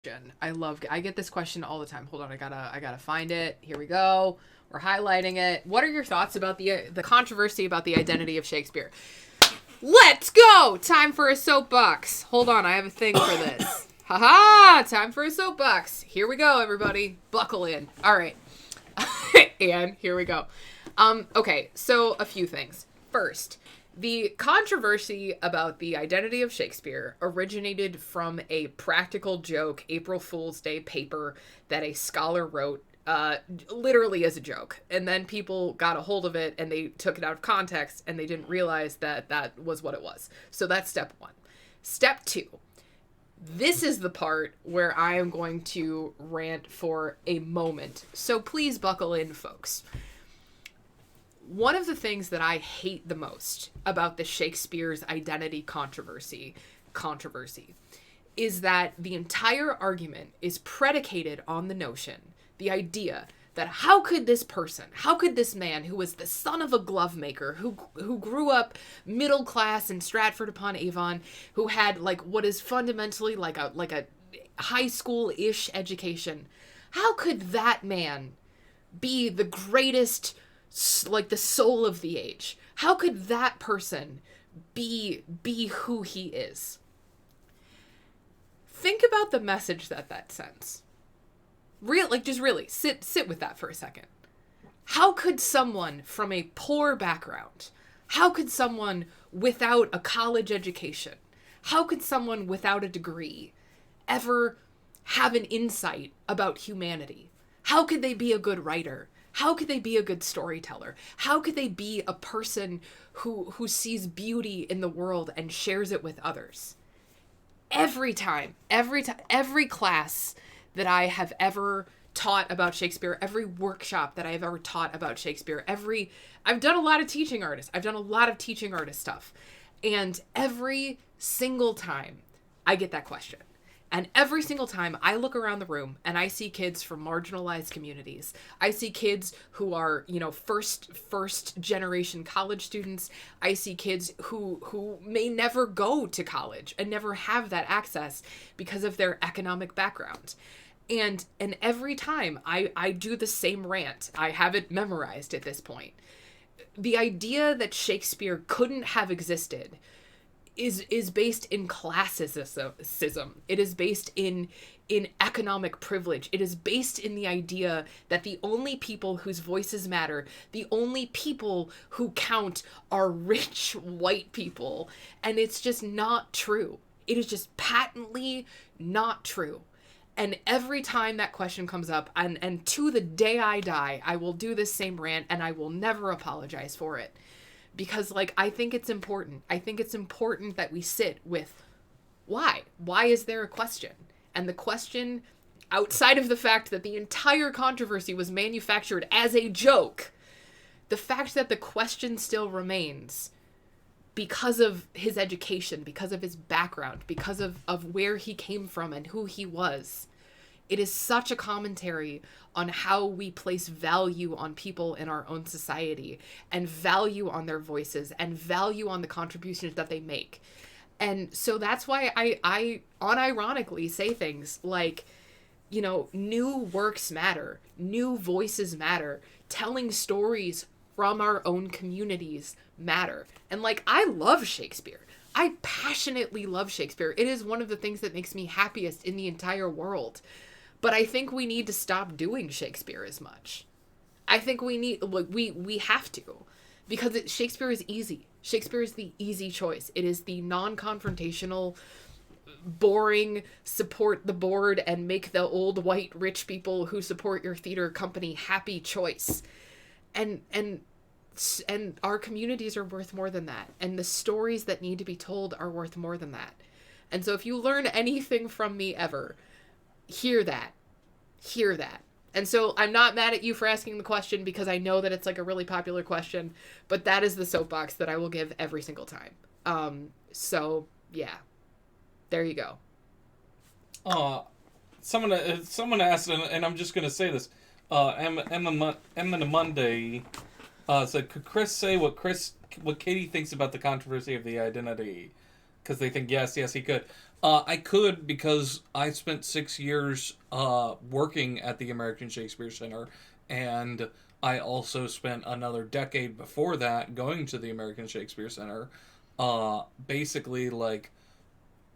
I get this question all the time. Hold on, I gotta find it. Here we go. We're highlighting it. What are your thoughts about the controversy about the identity of Shakespeare? Let's go! Time for a soapbox. Hold on, I have a thing for this. Haha! Time for a soapbox. Here we go, everybody. Buckle in. All right. And here we go. Okay, so a few things. First, the controversy about the identity of Shakespeare originated from a practical joke April Fool's Day paper that a scholar wrote literally as a joke. And then people got a hold of it and they took it out of context and they didn't realize that that was what it was. So that's step one. Step two. This is the part where I am going to rant for a moment. So please buckle in, folks. One of the things that I hate the most about the Shakespeare's identity controversy is that the entire argument is predicated on the notion, the idea that how could this man who was the son of a glove maker, who grew up middle class in Stratford-upon-Avon, who had like what is fundamentally like a high school-ish education, how could that man be the greatest, like the soul of the age? How could that person be who he is? Think about the message that sends. Really sit with that for a second. How could someone from a poor background, how could someone without a college education, how could someone without a degree ever have an insight about humanity? How could they be a good writer? How could they be a good storyteller? How could they be a person who sees beauty in the world and shares it with others? Every class that I have ever taught about Shakespeare, every workshop that I have ever taught about Shakespeare, I've done a lot of teaching artists. I've done a lot of teaching artist stuff. And every single time I get that question. And every single time I look around the room and I see kids from marginalized communities, I see kids who are, first generation college students. I see kids who may never go to college and never have that access because of their economic background. And every time I do the same rant, I have it memorized at this point. The idea that Shakespeare couldn't have existed is based in classicism. It is based in economic privilege. It is based in the idea that the only people whose voices matter, the only people who count are rich white people. And it's just not true. It is just patently not true. And every time that question comes up, and to the day I die, I will do this same rant and I will never apologize for it. Because, I think it's important. I think it's important that we sit with why. Why is there a question? And the question, outside of the fact that the entire controversy was manufactured as a joke, the fact that the question still remains because of his education, because of his background, because of where he came from and who he was. It is such a commentary on how we place value on people in our own society and value on their voices and value on the contributions that they make. And so that's why I unironically say things like, new works matter, new voices matter, telling stories from our own communities matter. And I love Shakespeare. I passionately love Shakespeare. It is one of the things that makes me happiest in the entire world. But I think we need to stop doing Shakespeare as much. I think we have to. Because Shakespeare is easy. Shakespeare is the easy choice. It is the non-confrontational, boring, support the board and make the old white rich people who support your theater company happy choice. And our communities are worth more than that. And the stories that need to be told are worth more than that. And so if you learn anything from me ever, hear that. And so I'm not mad at you for asking the question because I know that it's a really popular question, but that is the soapbox that I will give every single time. So yeah, there you go. Someone asked, and I'm just going to say this. Emma Monday said, could Chris say what Catie thinks about the controversy of the identity? Because they think yes, he could. I could, because I spent 6 years working at the American Shakespeare Center, and I also spent another decade before that going to the American Shakespeare Center. Basically, like,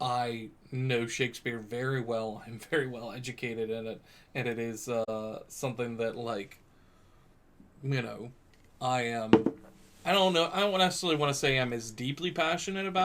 I know Shakespeare very well. I'm very well educated in it, and it is something that, like, you know, I am. I don't know. I don't necessarily want to say I'm as deeply passionate about